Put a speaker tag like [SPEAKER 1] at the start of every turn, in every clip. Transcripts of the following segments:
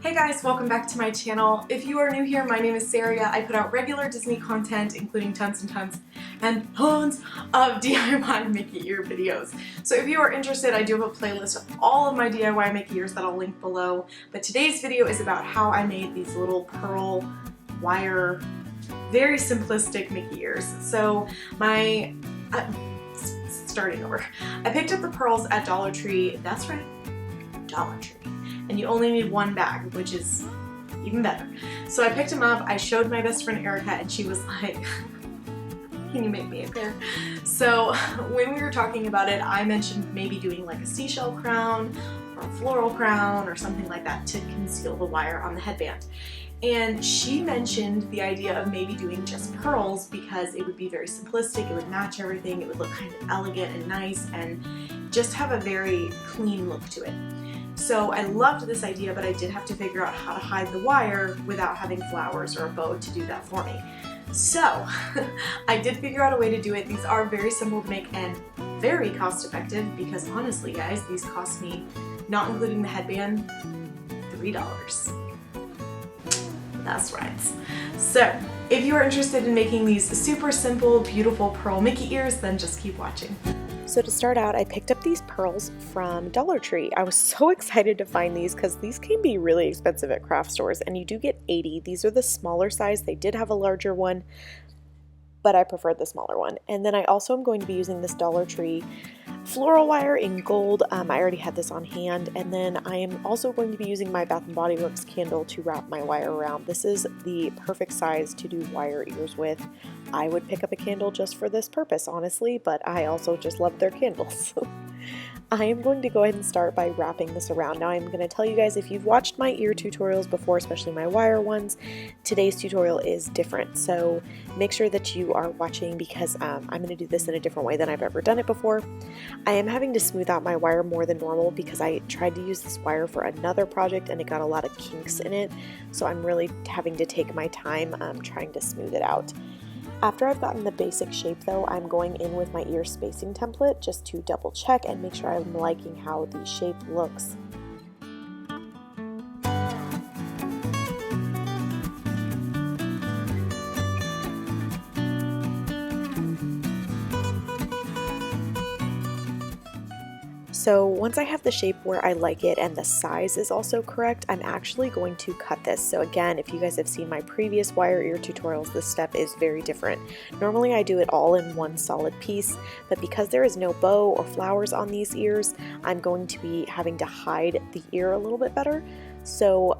[SPEAKER 1] Hey guys, welcome back to my channel. If you are new here, my name is Sarah. I put out regular Disney content, including tons and tons and tons of DIY Mickey ear videos. So if you are interested, I do have a playlist of all of my DIY Mickey ears that I'll link below. But today's video is about how I made these little pearl wire, very simplistic Mickey ears. So starting over. I picked up the pearls at Dollar Tree. That's right, Dollar Tree. And you only need one bag, which is even better. So I picked them up, I showed my best friend Erica, and she was like, can you make me a pair? So when we were talking about it, I mentioned maybe doing like a seashell crown or a floral crown or something like that to conceal the wire on the headband. And she mentioned the idea of maybe doing just pearls because it would be very simplistic, it would match everything, it would look kind of elegant and nice and just have a very clean look to it. So I loved this idea, but I did have to figure out how to hide the wire without having flowers or a bow to do that for me. So I did figure out a way to do it. These are very simple to make and very cost effective because honestly guys, these cost me, not including the headband, $3. That's right. So if you are interested in making these super simple, beautiful pearl Mickey ears, then just keep watching.
[SPEAKER 2] So to start out, I picked up these pearls from Dollar Tree. I was so excited to find these because these can be really expensive at craft stores, and you do get 80. These are the smaller size. They did have a larger one, but I preferred the smaller one. And then I also am going to be using this Dollar Tree floral wire in gold. I already had this on hand, and then I am also going to be using my Bath & Body Works candle to wrap my wire around. This is the perfect size to do wire ears with. I would pick up a candle just for this purpose, honestly, but I also just love their candles. I am going to go ahead and start by wrapping this around. Now I'm going to tell you guys, if you've watched my ear tutorials before, especially my wire ones, today's tutorial is different. So make sure that you are watching because I'm going to do this in a different way than I've ever done it before. I am having to smooth out my wire more than normal because I tried to use this wire for another project and it got a lot of kinks in it. So I'm really having to take my time trying to smooth it out. After I've gotten the basic shape though, I'm going in with my ear spacing template just to double check and make sure I'm liking how the shape looks. So once I have the shape where I like it and the size is also correct, I'm actually going to cut this. So again, if you guys have seen my previous wire ear tutorials, this step is very different. Normally I do it all in one solid piece, but because there is no bow or flowers on these ears, I'm going to be having to hide the ear a little bit better. So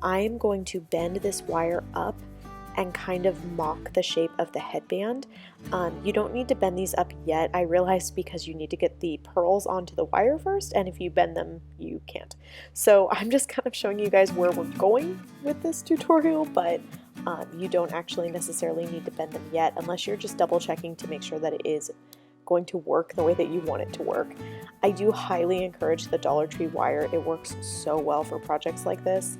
[SPEAKER 2] I'm going to bend this wire up and kind of mock the shape of the headband. You don't need to bend these up yet. I realized because you need to get the pearls onto the wire first, and if you bend them, you can't. So I'm just kind of showing you guys where we're going with this tutorial, but you don't actually necessarily need to bend them yet unless you're just double checking to make sure that it is going to work the way that you want it to work. I do highly encourage the Dollar Tree wire. It works so well for projects like this.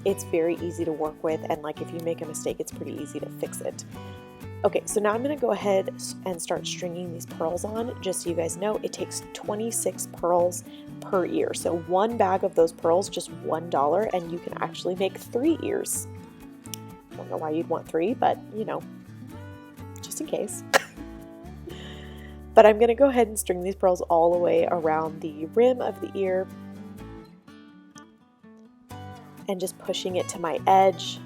[SPEAKER 2] It's very easy to work with, and like if you make a mistake, it's pretty easy to fix it. Okay, so now I'm going to go ahead and start stringing these pearls on. Just so you guys know, it takes 26 pearls per ear. So one bag of those pearls, just $1, and you can actually make 3 ears. I don't know why you'd want 3, but you know, just in case. But I'm going to go ahead and string these pearls all the way around the rim of the ear, and just pushing it to my edge.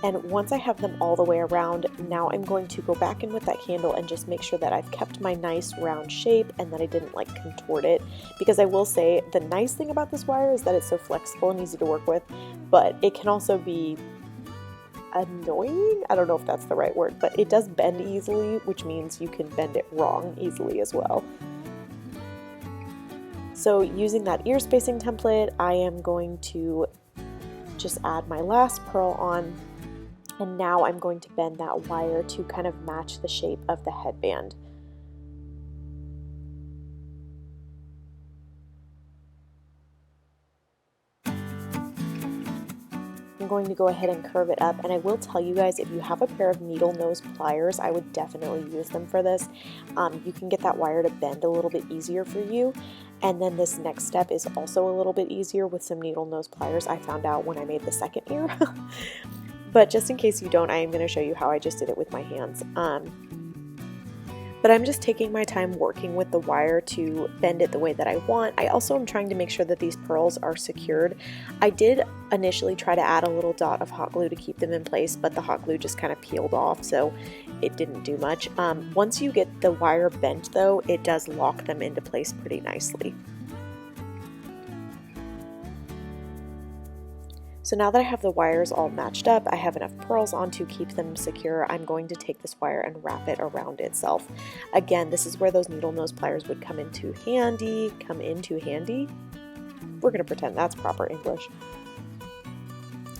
[SPEAKER 2] And once I have them all the way around, now I'm going to go back in with that candle and just make sure that I've kept my nice round shape and that I didn't like contort it. Because I will say the nice thing about this wire is that it's so flexible and easy to work with, but it can also be annoying. I don't know if that's the right word, but it does bend easily, which means you can bend it wrong easily as well. So using that ear spacing template, I am going to just add my last pearl on, and now I'm going to bend that wire to kind of match the shape of the headband. I'm going to go ahead and curve it up, and I will tell you guys, if you have a pair of needle nose pliers, I would definitely use them for this. You can get that wire to bend a little bit easier for you. And then this next step is also a little bit easier with some needle nose pliers. I found out when I made the second ear. But just in case you don't, I am going to show you how I just did it with my hands. But I'm just taking my time working with the wire to bend it the way that I want. I also am trying to make sure that these pearls are secured. I did initially try to add a little dot of hot glue to keep them in place, but the hot glue just kind of peeled off, so it didn't do much. Once you get the wire bent though, it does lock them into place pretty nicely. So now that I have the wires all matched up, I have enough pearls on to keep them secure. I'm going to take this wire and wrap it around itself. Again, this is where those needle nose pliers would come into handy. We're going to pretend that's proper English.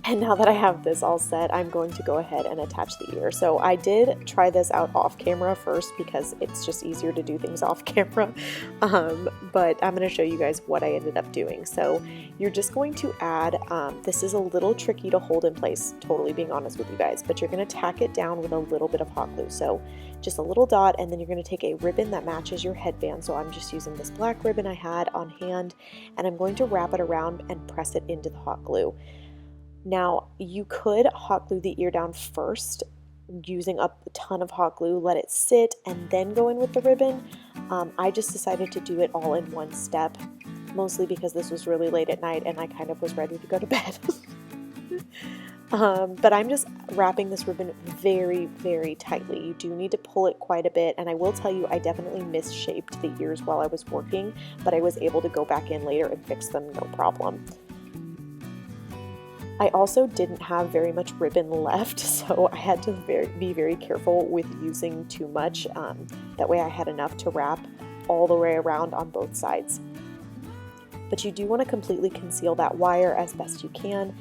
[SPEAKER 2] And now that I have this all set, I'm going to go ahead and attach the ear. So I did try this out off camera first because it's just easier to do things off camera. But I'm going to show you guys what I ended up doing. So you're just going to add, this is a little tricky to hold in place, totally being honest with you guys, but you're going to tack it down with a little bit of hot glue. So just a little dot, and then you're going to take a ribbon that matches your headband. So I'm just using this black ribbon I had on hand, and I'm going to wrap it around and press it into the hot glue. Now, you could hot glue the ear down first using up a ton of hot glue, let it sit, and then go in with the ribbon. I just decided to do it all in one step, mostly because this was really late at night and I kind of was ready to go to bed. But I'm just wrapping this ribbon very, very tightly. You do need to pull it quite a bit, and I will tell you, I definitely misshaped the ears while I was working, but I was able to go back in later and fix them no problem. I also didn't have very much ribbon left, so I had to be very careful with using too much. That way I had enough to wrap all the way around on both sides. But you do want to completely conceal that wire as best you can.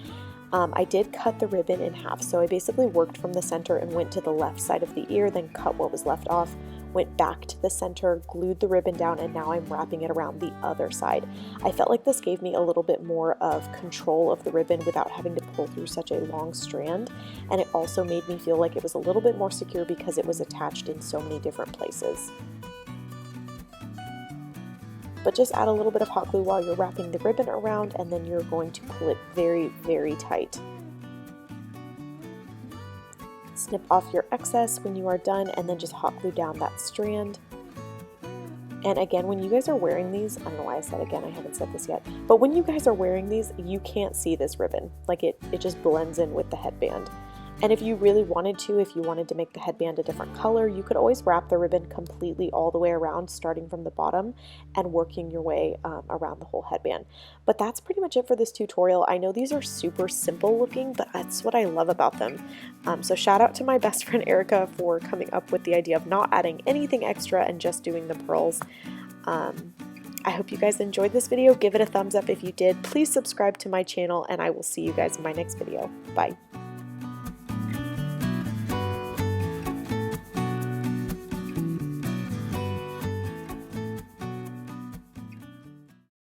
[SPEAKER 2] I did cut the ribbon in half, so I basically worked from the center and went to the left side of the ear, then cut what was left off, went back to the center, glued the ribbon down, and now I'm wrapping it around the other side. I felt like this gave me a little bit more of control of the ribbon without having to pull through such a long strand, and it also made me feel like it was a little bit more secure because it was attached in so many different places. But just add a little bit of hot glue while you're wrapping the ribbon around, and then you're going to pull it very, very tight. Snip off your excess when you are done, and then just hot glue down that strand. And again, when you guys are wearing these, I don't know why I said again, I haven't said this yet, but when you guys are wearing these, you can't see this ribbon. Like it just blends in with the headband. And if you really wanted to, if you wanted to make the headband a different color, you could always wrap the ribbon completely all the way around, starting from the bottom and working your way around the whole headband. But that's pretty much it for this tutorial. I know these are super simple looking, but that's what I love about them. So shout out to my best friend Erica for coming up with the idea of not adding anything extra and just doing the pearls. I hope you guys enjoyed this video. Give it a thumbs up if you did. Please subscribe to my channel, and I will see you guys in my next video. Bye.